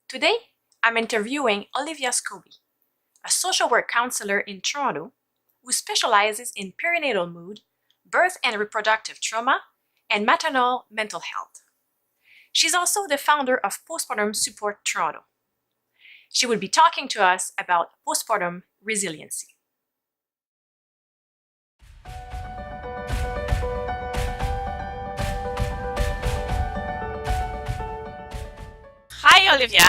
Today, I'm interviewing Olivia Scobie, a social work counselor in Toronto who specializes in perinatal mood, birth and reproductive trauma, and maternal mental health. She's also the founder of Postpartum Support Toronto. She will be talking to us about postpartum resiliency. Hi, Olivia.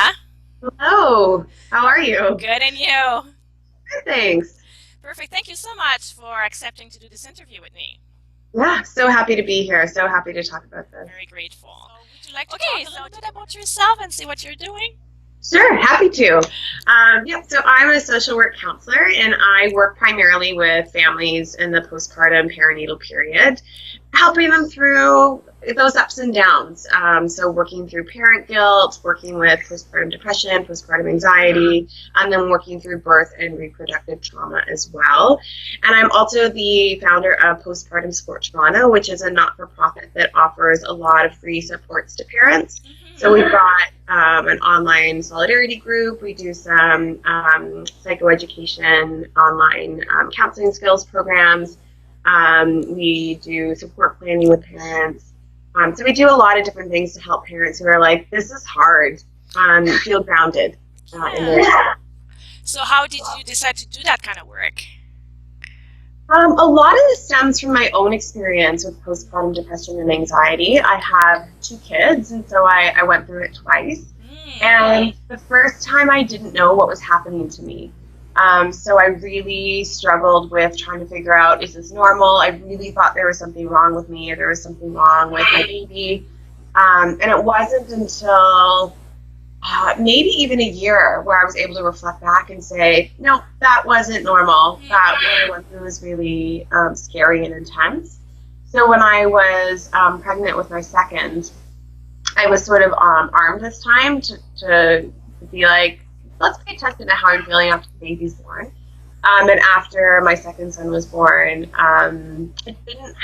Hello, how are you? Good, and you? Good, thanks. Perfect. Thank you so much for accepting to do this interview with me. Yeah, so happy to be here. So happy to talk about this. Very grateful. Would you like to talk a little bit about yourself and see what you're doing? Sure, happy to. So I'm a social work counselor and I work primarily with families in the postpartum perinatal period, helping them through those ups and downs. So working through parent guilt, working with postpartum depression, postpartum anxiety, and then working through birth and reproductive trauma as well. And I'm also the founder of Postpartum Support Toronto, which is a not-for-profit that offers a lot of free supports to parents. So we've got an online solidarity group. We do some psychoeducation, online counseling skills programs. We do support planning with parents. So we do a lot of different things to help parents who are like, this is hard, feel grounded in their life. So how did you decide to do that kind of work? A lot of this stems from my own experience with postpartum depression and anxiety. I have 2 kids, and so I went through it twice. And the first time I didn't know what was happening to me. So I really struggled with trying to figure out, is this normal? I really thought there was something wrong with me, or there was something wrong with my baby. And it wasn't until maybe even a year where I was able to reflect back and say, no, that wasn't normal. That what I went through was really scary and intense. So when I was pregnant with my second, I was sort of armed this time to be like, let's pay attention to how I'm feeling after the baby's born. And after my second son was born, it didn't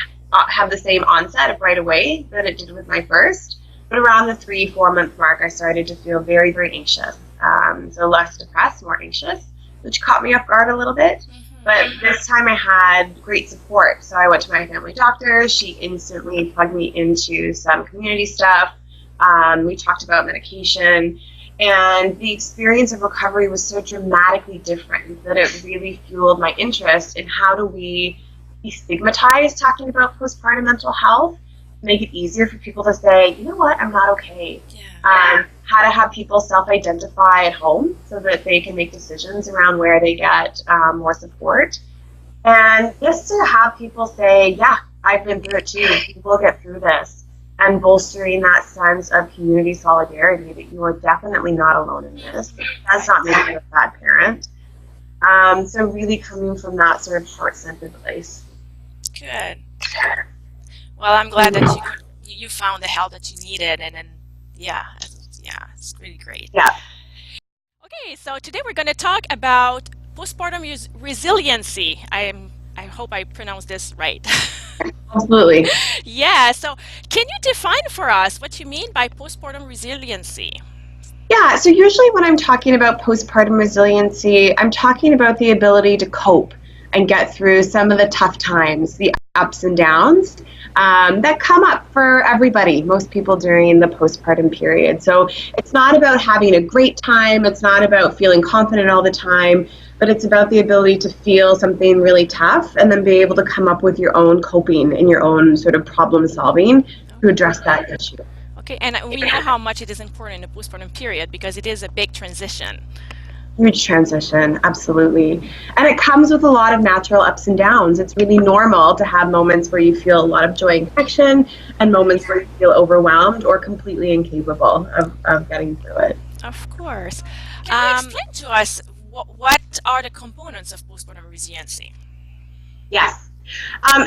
have the same onset of right away that it did with my first. But around the 3-4 month mark, I started to feel very, very anxious. So less depressed, more anxious, which caught me off guard a little bit. But this time I had great support. So I went to my family doctor. She instantly plugged me into some community stuff. We talked about medication. And the experience of recovery was so dramatically different that it really fueled my interest in how do we destigmatize talking about postpartum mental health, make it easier for people to say, you know what, I'm not okay. How to have people self-identify at home so that they can make decisions around where they get more support. And just to have people say, yeah, I've been through it too, we'll get through this. And bolstering that sense of community solidarity that you are definitely not alone in this. That's not making you a bad parent. So really coming from that sort of heart-centered place. Good. Well, I'm glad that you found the help that you needed, and then it's really great. Yeah. Okay, so today we're going to talk about postpartum resiliency. I hope I pronounced this right. Absolutely. Yeah, so can you define for us what you mean by postpartum resiliency? Yeah, so usually when I'm talking about postpartum resiliency, I'm talking about the ability to cope and get through some of the tough times, the ups and downs that come up for everybody, most people during the postpartum period. So it's not about having a great time, it's not about feeling confident all the time, but it's about the ability to feel something really tough and then be able to come up with your own coping and your own sort of problem solving to address that issue. Okay, and we know how much it is important in the postpartum period because it is a big transition. Huge transition, absolutely. And it comes with a lot of natural ups and downs. It's really normal to have moments where you feel a lot of joy and connection and moments where you feel overwhelmed or completely incapable of getting through it. Of course. Can you explain to us what are the components of postpartum resiliency? Yes.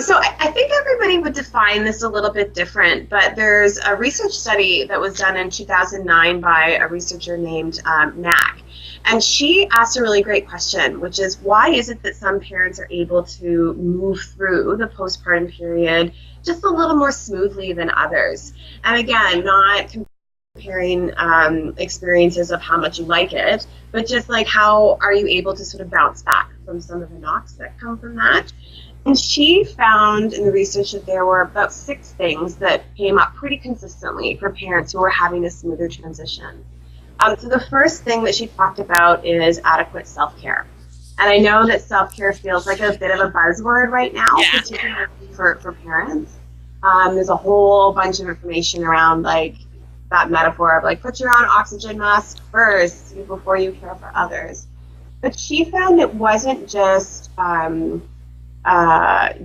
So I think everybody would define this a little bit different, but there's a research study that was done in 2009 by a researcher named Knack. And she asked a really great question, which is why is it that some parents are able to move through the postpartum period just a little more smoothly than others? And again, not comparing experiences of how much you like it, but just like how are you able to sort of bounce back from some of the knocks that come from that. And she found in the research that there were about 6 things that came up pretty consistently for parents who were having a smoother transition. So the first thing that she talked about is adequate self-care. And I know that self-care feels like a bit of a buzzword right now, particularly for parents. There's a whole bunch of information around like that metaphor of like put your own oxygen mask first before you care for others. But she found it wasn't just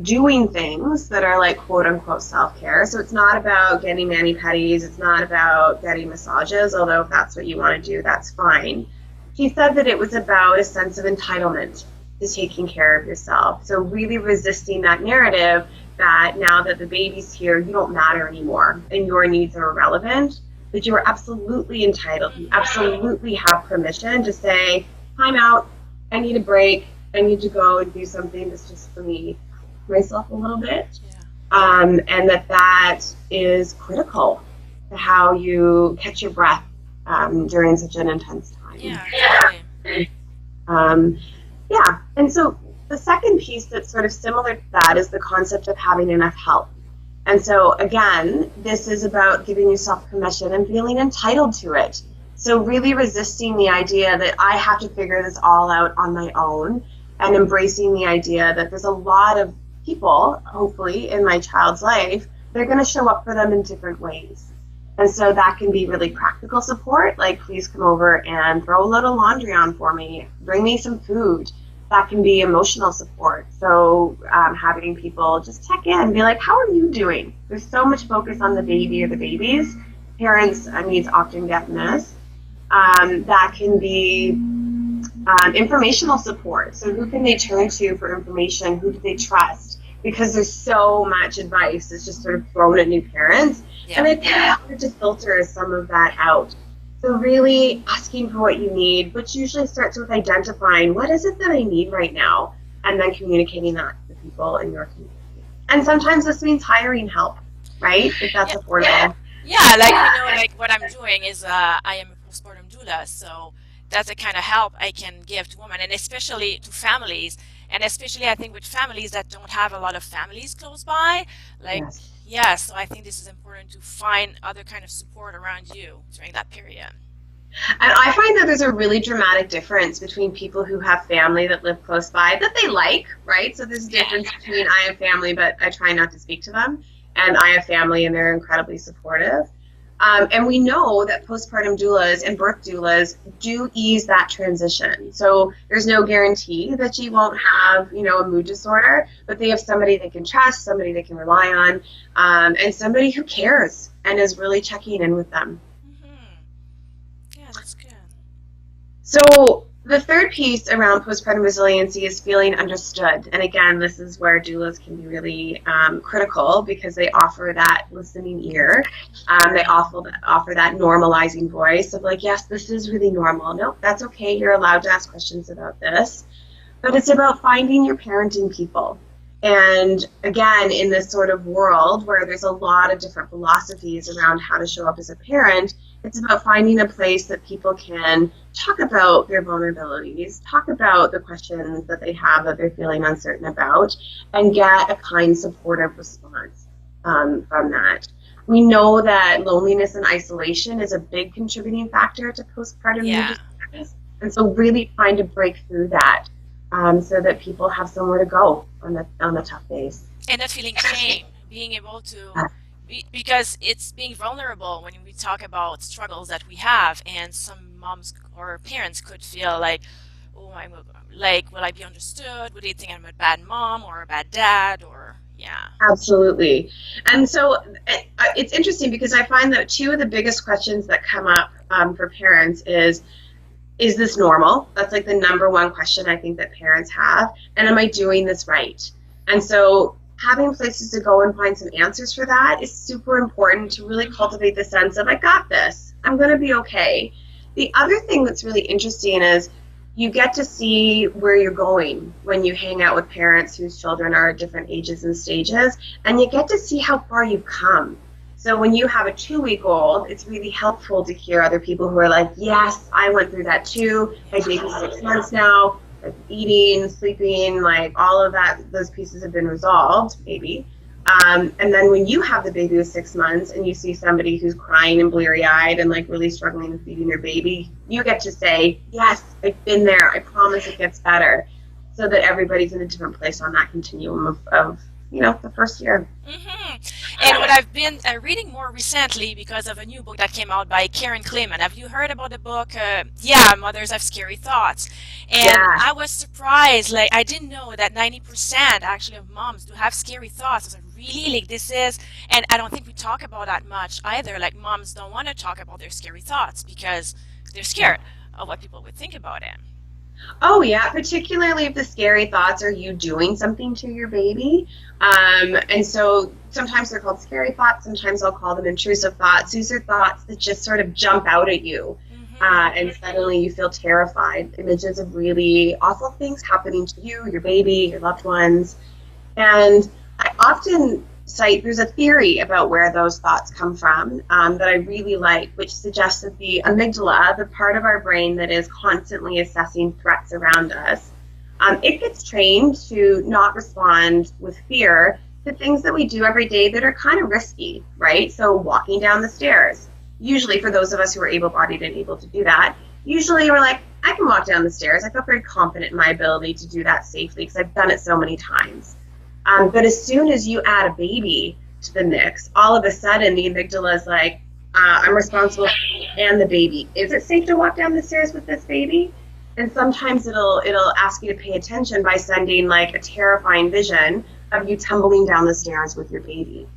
doing things that are like quote unquote self-care. So it's not about getting mani-pedis, it's not about getting massages, although if that's what you want to do, that's fine. She said that it was about a sense of entitlement to taking care of yourself. So really resisting that narrative that now that the baby's here, you don't matter anymore and your needs are irrelevant, that you are absolutely entitled. You absolutely have permission to say, time out, I need a break, I need to go and do something that's just for me, myself a little bit. And that is critical to how you catch your breath during such an intense time. And so the second piece that's sort of similar to that is the concept of having enough help. And so again, this is about giving yourself permission and feeling entitled to it. So really resisting the idea that I have to figure this all out on my own, and embracing the idea that there's a lot of people, hopefully, in my child's life, they're going to show up for them in different ways. And so that can be really practical support, like please come over and throw a load of laundry on for me, bring me some food. That can be emotional support. So having people just check in and be like, how are you doing? There's so much focus on the baby or the babies. Parents' needs often get missed. That can be informational support. So who can they turn to for information? Who do they trust? Because there's so much advice that's just sort of thrown at new parents. And it's hard to filter some of that out. So really asking for what you need, which usually starts with identifying what is it that I need right now, and then communicating that to people in your community. And sometimes this means hiring help, right? If that's affordable. Like what I'm doing is I am a postpartum doula, so that's the kind of help I can give to women, and especially to families, and especially I think with families that don't have a lot of families close by, so I think this is important to find other kind of support around you during that period. And I find that there's a really dramatic difference between people who have family that live close by that they like, right? So there's a difference between I have family but I try not to speak to them, and I have family and they're incredibly supportive. And we know that postpartum doulas and birth doulas do ease that transition. So there's no guarantee that you won't have, a mood disorder, but they have somebody they can trust, somebody they can rely on, and somebody who cares and is really checking in with them. Yeah, that's good. So the third piece around postpartum resiliency is feeling understood. And again, this is where doulas can be really critical because they offer that listening ear. They offer that normalizing voice of like, yes, this is really normal. No, that's okay. You're allowed to ask questions about this. But it's about finding your parenting people. And again, in this sort of world where there's a lot of different philosophies around how to show up as a parent, it's about finding a place that people can talk about their vulnerabilities, talk about the questions that they have that they're feeling uncertain about, and get a kind, supportive response from that. We know that loneliness and isolation is a big contributing factor to postpartum mood disorders, and so really trying to break through that so that people have somewhere to go on the tough days. And not feeling shame, being able to... Because it's being vulnerable when we talk about struggles that we have, and some moms or parents could feel like, oh, will I be understood? Would they think I'm a bad mom or a bad dad? Or Absolutely. And so it's interesting because I find that two of the biggest questions that come up for parents is this normal? That's like the number one question I think that parents have. And am I doing this right? And so having places to go and find some answers for that is super important to really cultivate the sense of, I got this, I'm going to be okay. The other thing that's really interesting is you get to see where you're going when you hang out with parents whose children are at different ages and stages, and you get to see how far you've come. So when you have a 2-week-old, it's really helpful to hear other people who are like, yes, I went through that too. My baby's 6 months now. Like eating, sleeping, like all of that, those pieces have been resolved, maybe. And then when you have the baby with 6 months and you see somebody who's crying and bleary-eyed and like really struggling with feeding their baby, you get to say, yes, I've been there. I promise it gets better. So that everybody's in a different place on that continuum of the first year. Mm-hmm. And what I've been reading more recently because of a new book that came out by Kleiman. Have you heard about the book? Mothers Have Scary Thoughts. And I was surprised. Like, I didn't know that 90% actually of moms do have scary thoughts. I was like, really? Like, this is, and I don't think we talk about that much either. Like, moms don't want to talk about their scary thoughts because they're scared of what people would think about it. Oh, yeah, particularly if the scary thoughts are you doing something to your baby. And so sometimes they're called scary thoughts. Sometimes I'll call them intrusive thoughts. These are thoughts that just sort of jump out at you. And suddenly you feel terrified. Images of really awful things happening to you, your baby, your loved ones. And I often cite, there's a theory about where those thoughts come from that I really like, which suggests that the amygdala, the part of our brain that is constantly assessing threats around us, it gets trained to not respond with fear to things that we do every day that are kind of risky, right? So walking down the stairs, usually for those of us who are able-bodied and able to do that, usually we're like, I can walk down the stairs. I feel very confident in my ability to do that safely because I've done it so many times. But as soon as you add a baby to the mix, all of a sudden the amygdala is like, I'm responsible and the baby. Is it safe to walk down the stairs with this baby? And sometimes it'll ask you to pay attention by sending like a terrifying vision of you tumbling down the stairs with your baby.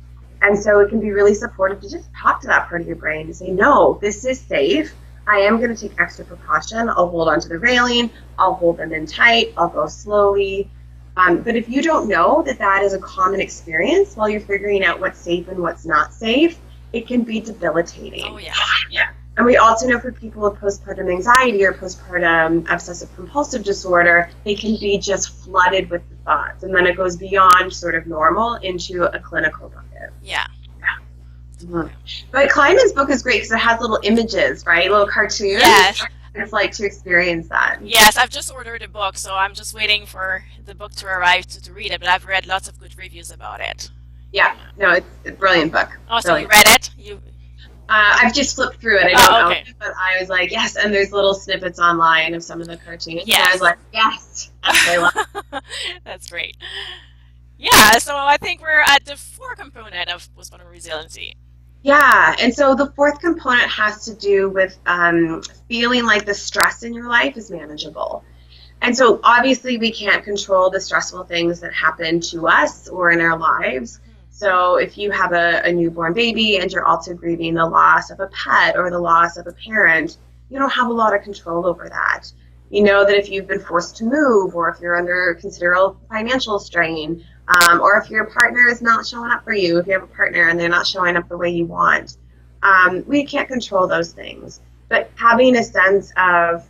And so it can be really supportive to just talk to that part of your brain and say, no, this is safe. I am going to take extra precaution. I'll hold onto the railing. I'll hold them in tight. I'll go slowly. But if you don't know that that is a common experience while you're figuring out what's safe and what's not safe, it can be debilitating. Oh, yeah. Yeah. And we also know for people with postpartum anxiety or postpartum obsessive compulsive disorder, they can be just flooded with the thoughts. And then it goes beyond sort of normal into a clinical bucket. Yeah. Mm-hmm. But Kleiman's book is great because it has little images, right? Little cartoons. Yes. It's like to experience that. Yes, I've just ordered a book, so I'm just waiting for the book to arrive to read it, but I've read lots of good reviews about it. Yeah. No, it's a brilliant book. Oh, so you read it? I've just flipped through it. I don't know, but I was like, yes. And there's little snippets online of some of the cartoons. Yes. And I was like, yes. I love That's great. Yeah. So I think we're at the 4th component of postpartum resiliency. Yeah. And so the 4th component has to do with feeling like the stress in your life is manageable. And so obviously we can't control the stressful things that happen to us or in our lives. So if you have a newborn baby and you're also grieving the loss of a pet or the loss of a parent, you don't have a lot of control over that. You know that if you've been forced to move or if you're under considerable financial strain or if your partner is not showing up for you, if you have a partner and they're not showing up the way you want, we can't control those things. But having a sense of,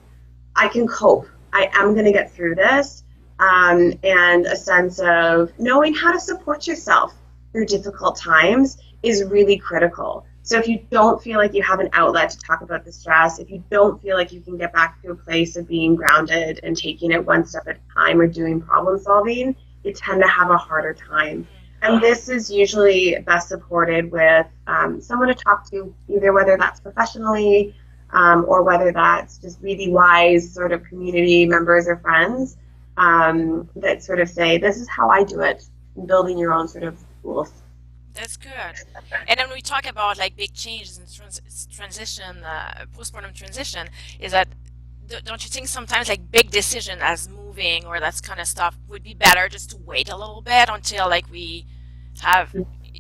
I can cope, I am going to get through this, and a sense of knowing how to support yourself through difficult times is really critical. So if you don't feel like you have an outlet to talk about the stress, if you don't feel like you can get back to a place of being grounded and taking it one step at a time or doing problem solving, you tend to have a harder time. And this is usually best supported with someone to talk to, either whether that's professionally or whether that's just really wise sort of community members or friends that sort of say, this is how I do it, building your own sort of tools. That's good. And then we talk about like big changes in transition, postpartum transition, is that, don't you think sometimes like big decision as moving or that kind of stuff would be better just to wait a little bit until like we have,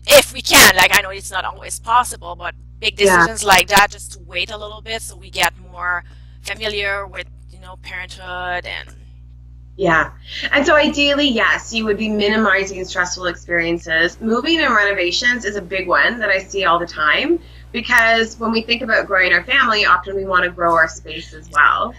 if we can, like I know it's not always possible, but big decisions like that, just to wait a little bit so we get more familiar with, parenthood and... Yeah. And so ideally, yes, you would be minimizing stressful experiences. Moving and renovations is a big one that I see all the time because when we think about growing our family, often we want to grow our space as well.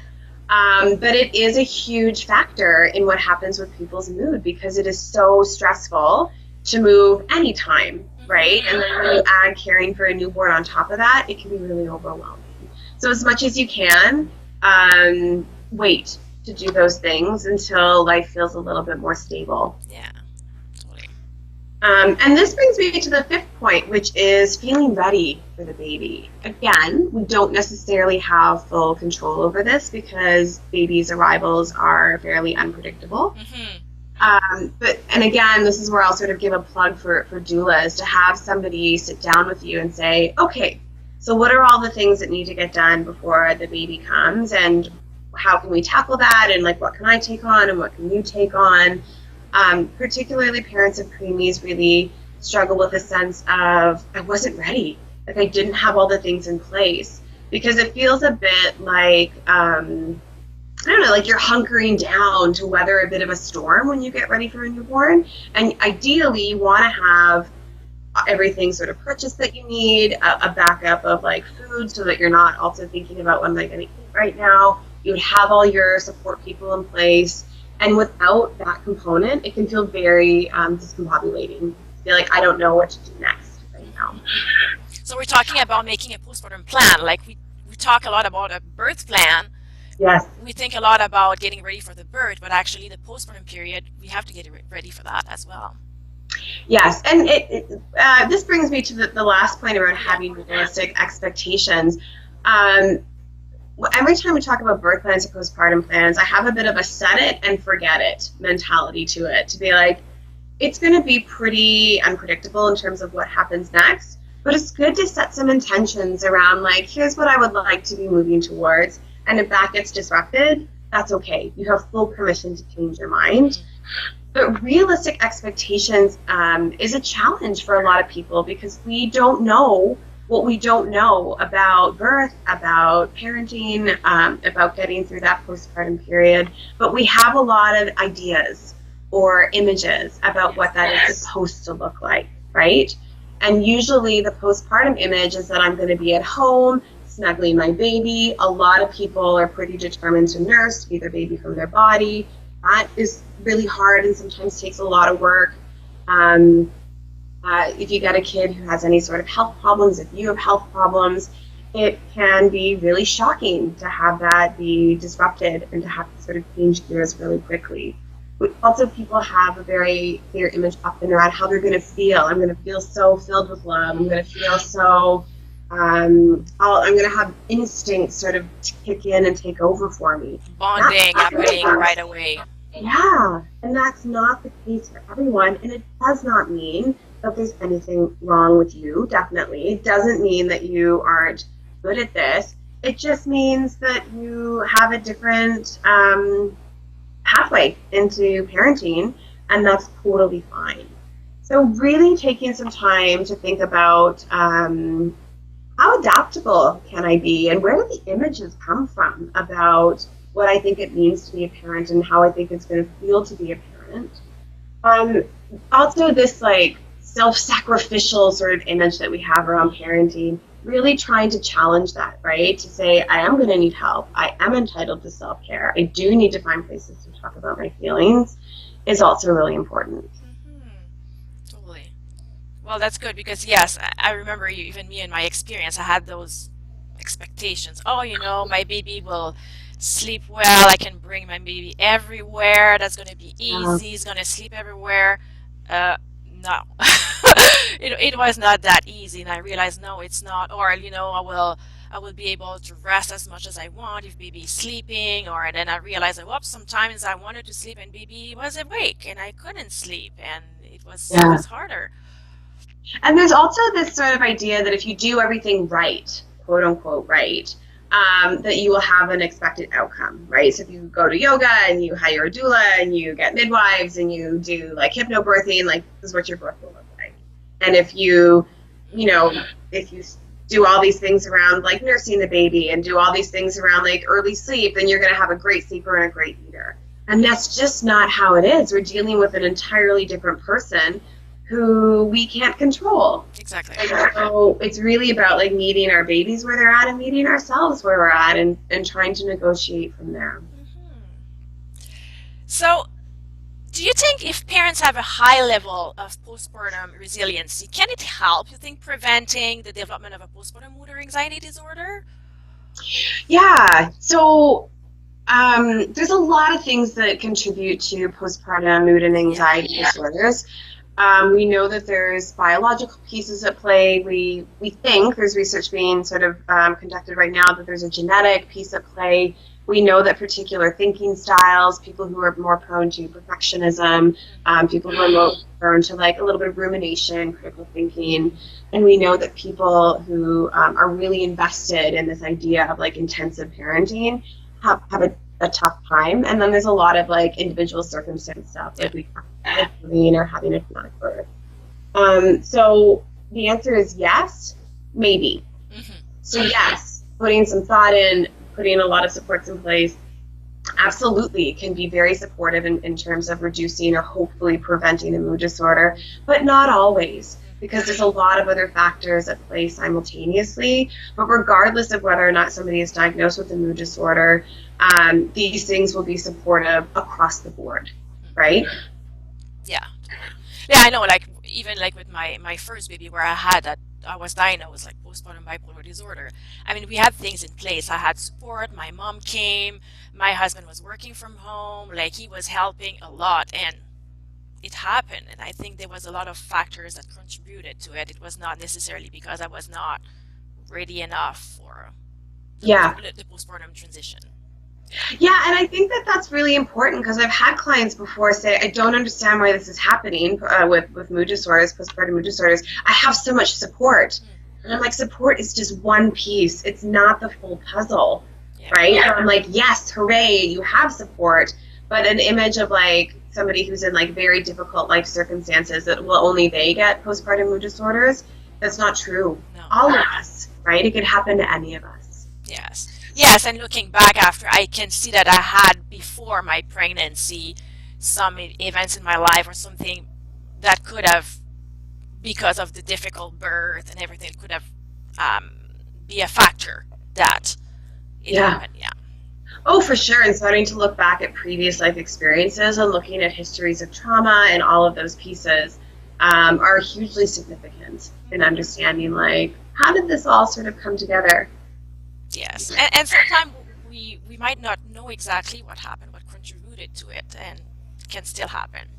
But it is a huge factor in what happens with people's mood because it is so stressful to move anytime. right? And then when you add caring for a newborn on top of that, it can be really overwhelming. So as much as you can, wait to do those things until life feels a little bit more stable. Yeah, totally. And this brings me to the fifth point, which is feeling ready for the baby. Again, we don't necessarily have full control over this because babies' arrivals are fairly unpredictable. And again, this is where I'll sort of give a plug for doulas, to have somebody sit down with you and say, okay, so what are all the things that need to get done before the baby comes, and how can we tackle that, and like what can I take on and what can you take on? Particularly parents of preemies really struggle with a sense of, I wasn't ready, like I didn't have all the things in place, because it feels a bit like, I don't know, like you're hunkering down to weather a bit of a storm when you get ready for a newborn. And ideally, you want to have everything sort of purchased that you need, a backup of like food, so that you're not also thinking about what am I going to eat right now. You would have all your support people in place. And without that component, it can feel very discombobulating. Feel like I don't know what to do next right now. So we're talking about making a postpartum plan. Like we talk a lot about a birth plan. Yes. We think a lot about getting ready for the birth, but actually the postpartum period, we have to get ready for that as well. Yes, and this brings me to the last point around having realistic expectations. Every time we talk about birth plans or postpartum plans, I have a bit of a set it and forget it mentality to it, to be like, it's going to be pretty unpredictable in terms of what happens next, but it's good to set some intentions around like, here's what I would like to be moving towards, and if that gets disrupted, that's okay. You have full permission to change your mind. But realistic expectations is a challenge for a lot of people, because we don't know what we don't know about birth, about parenting, about getting through that postpartum period. But we have a lot of ideas or images about what that is supposed to look like, right? And usually the postpartum image is that I'm going to be at home, snuggling my baby. A lot of people are pretty determined to nurse, to be their baby from their body. That is really hard and sometimes takes a lot of work. If you get a kid who has any sort of health problems, if you have health problems, it can be really shocking to have that be disrupted and to have to sort of change gears really quickly. But also, people have a very clear image often around how they're going to feel. I'm going to feel so filled with love. I'm going to feel so, I'm going to have instincts sort of kick in and take over for me. Bonding happening right away. Yeah, and that's not the case for everyone, and it does not mean that there's anything wrong with you, definitely. It doesn't mean that you aren't good at this. It just means that you have a different pathway into parenting, and that's totally fine. So really taking some time to think about how adaptable can I be, and where do the images come from about what I think it means to be a parent and how I think it's going to feel to be a parent. Also, this like self-sacrificial sort of image that we have around parenting, really trying to challenge that, right? To say, I am going to need help. I am entitled to self-care. I do need to find places to talk about my feelings is also really important. Totally. Well, that's good, because yes, I remember even me in my experience, I had those expectations. Oh, my baby will sleep well. I can bring my baby everywhere. That's going to be easy. He's going to sleep everywhere. No, it was not that easy, and I realized no, it's not. Or I will be able to rest as much as I want if baby is sleeping. Or then I realized that sometimes I wanted to sleep and baby was awake and I couldn't sleep, and it was harder. And there's also this sort of idea that if you do everything right, quote unquote right, that you will have an expected outcome, right? So if you go to yoga and you hire a doula and you get midwives and you do like hypnobirthing, like this is what your birth will look like. And if you do all these things around like nursing the baby and do all these things around like early sleep, then you're going to have a great sleeper and a great eater. And that's just not how it is. We're dealing with an entirely different person who we can't control. Exactly. And so it's really about like meeting our babies where they're at and meeting ourselves where we're at, and trying to negotiate from there. So Do you think if parents have a high level of postpartum resiliency, can it help, you think, preventing the development of a postpartum mood or anxiety disorder? Yeah. So there's a lot of things that contribute to postpartum mood and Yeah. anxiety disorders. We know that there's biological pieces at play. We think there's research being sort of conducted right now that there's a genetic piece at play. We know that particular thinking styles, people who are more prone to perfectionism, people who are more prone to like a little bit of rumination, critical thinking, and we know that people who are really invested in this idea of like intensive parenting have a tough time. And then there's a lot of like individual circumstance stuff, like we have or having a traumatic birth. So the answer is yes, maybe. Mm-hmm. So yes, putting some thought in, putting a lot of supports in place, absolutely can be very supportive in terms of reducing or hopefully preventing a mood disorder, but not always, because there's a lot of other factors at play simultaneously. But regardless of whether or not somebody is diagnosed with a mood disorder, these things will be supportive across the board, right? Yeah. Yeah, I know, like, even like with my first baby where I was diagnosed like postpartum bipolar disorder. I mean, we had things in place. I had support, my mom came, my husband was working from home, like he was helping a lot, and it happened. And I think there was a lot of factors that contributed to it. It was not necessarily because I was not ready enough for Yeah. the postpartum transition. Yeah, and I think that that's really important because I've had clients before say, I don't understand why this is happening with mood disorders, postpartum mood disorders. I have so much support. And I'm like, support is just one piece. It's not the full puzzle, right? And I'm like, yes, hooray, you have support. But an image of like somebody who's in like very difficult life circumstances that will only they get postpartum mood disorders, that's not true. No. All of us, right? It could happen to any of us. Yes. Yes, and looking back after, I can see that I had before my pregnancy some events in my life or something that could have, because of the difficult birth and everything, could have be a factor that it happened. Yeah. Oh, for sure. And starting to look back at previous life experiences and looking at histories of trauma and all of those pieces are hugely significant in understanding like how did this all sort of come together. Yes, and sometimes we might not know exactly what happened, what contributed to it, and it can still happen.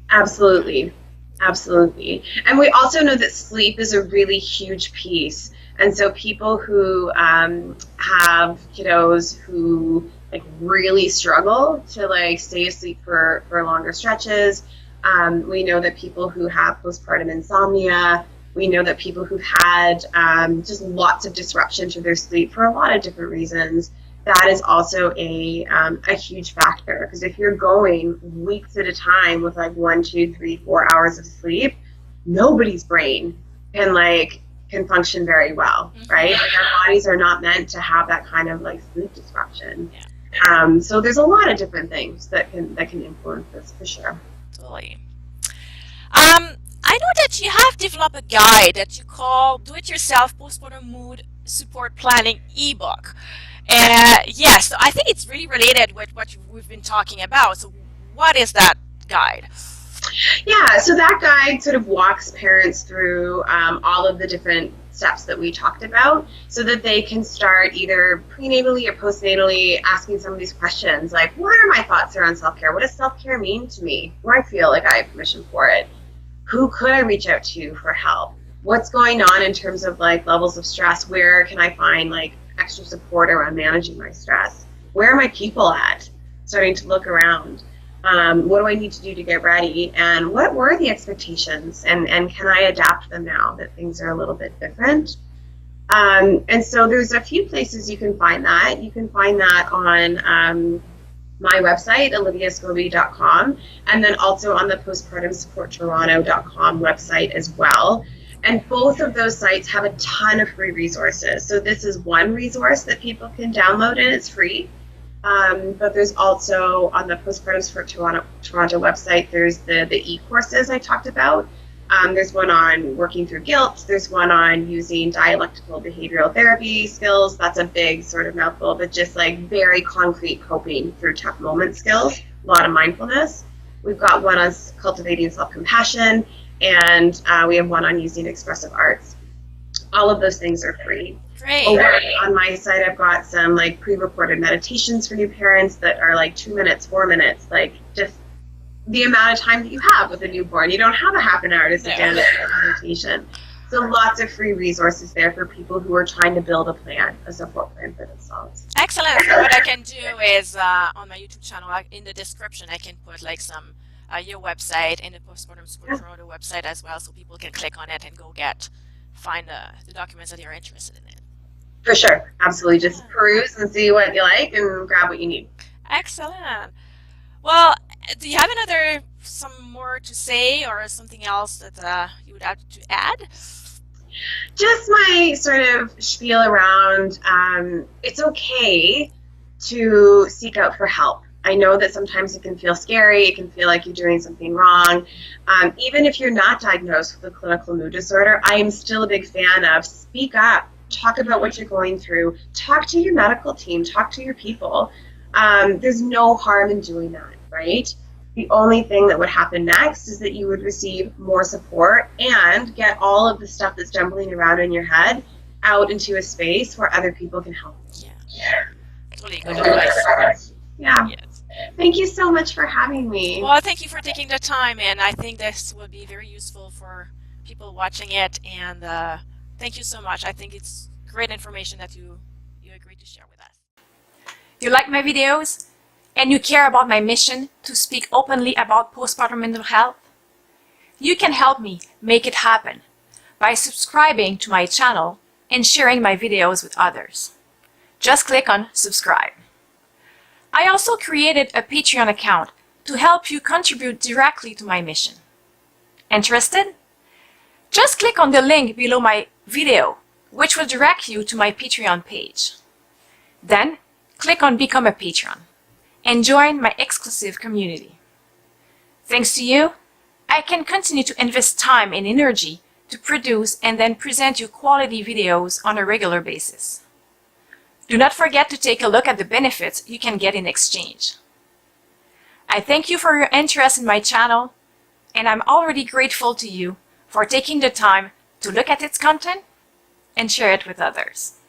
Absolutely. Absolutely. And we also know that sleep is a really huge piece. And so people who have kiddos who like really struggle to like stay asleep for longer stretches. We know that people who have postpartum insomnia, we know that people who've had just lots of disruption to their sleep for a lot of different reasons, that is also a huge factor. Because if you're going weeks at a time with like 1, 2, 3, 4 hours of sleep, nobody's brain can function very well, right? Like our bodies are not meant to have that kind of like sleep disruption. So there's a lot of different things that can influence this for sure. Totally. I know that you have developed a guide that you call Do It Yourself Postpartum Mood Support Planning ebook. Yes, so I think it's really related with what we've been talking about. So what is that guide? Yeah, so that guide sort of walks parents through all of the different steps that we talked about so that they can start either prenatally or postnatally asking some of these questions like, what are my thoughts around self-care? What does self-care mean to me? Do I feel like I have permission for it? Who could I reach out to for help? What's going on in terms of like levels of stress? Where can I find like extra support around managing my stress? Where are my people at? Starting to look around. What do I need to do to get ready? And what were the expectations? And can I adapt them now that things are a little bit different? And so there's a few places you can find that. You can find that on my website, oliviascobie.com, and then also on the postpartumsupporttoronto.com website as well. And both of those sites have a ton of free resources. So this is one resource that people can download and it's free. But there's also on the Postpartum Support Toronto website, there's the e-courses I talked about. There's one on working through guilt. There's one on using dialectical behavioral therapy skills. That's a big sort of mouthful, but just like very concrete coping through tough moment skills, a lot of mindfulness. We've got one on cultivating self-compassion, and we have one on using expressive arts. All of those things are free. Great. Over on my site, I've got some like pre-recorded meditations for new parents that are like 2 minutes, 4 minutes, like just the amount of time that you have with a newborn. You don't have a half an hour to sit down and do a meditation. So lots of free resources there for people who are trying to build a plan, a support plan for themselves. Excellent. So what I can do is on my YouTube channel, in the description, I can put like some your website and the Postpartum School Toronto website as well, so people can click on it and go find the documents that you're interested in. For sure. Absolutely. Just peruse and see what you like and grab what you need. Excellent. Well, do you have some more to say or something else that you would have to add? Just my sort of spiel around it's okay to seek out for help. I know that sometimes it can feel scary. It can feel like you're doing something wrong. Even if you're not diagnosed with a clinical mood disorder, I am still a big fan of speak up, talk about what you're going through, talk to your medical team, talk to your people. There's no harm in doing that, right? The only thing that would happen next is that you would receive more support and get all of the stuff that's jumbling around in your head out into a space where other people can help you. Yeah. Totally good advice. Yeah. Yes. Thank you so much for having me. Well, thank you for taking the time, and I think this will be very useful for people watching it, and thank you so much. I think it's great information that you agreed to share with us. You like my videos? And you care about my mission to speak openly about postpartum mental health? You can help me make it happen by subscribing to my channel and sharing my videos with others. Just click on subscribe. I also created a Patreon account to help you contribute directly to my mission. Interested? Just click on the link below my video, which will direct you to my Patreon page. Then, click on Become a Patron and join my exclusive community. Thanks to you, I can continue to invest time and energy to produce and then present you quality videos on a regular basis. Do not forget to take a look at the benefits you can get in exchange. I thank you for your interest in my channel, and I'm already grateful to you for taking the time to look at its content and share it with others.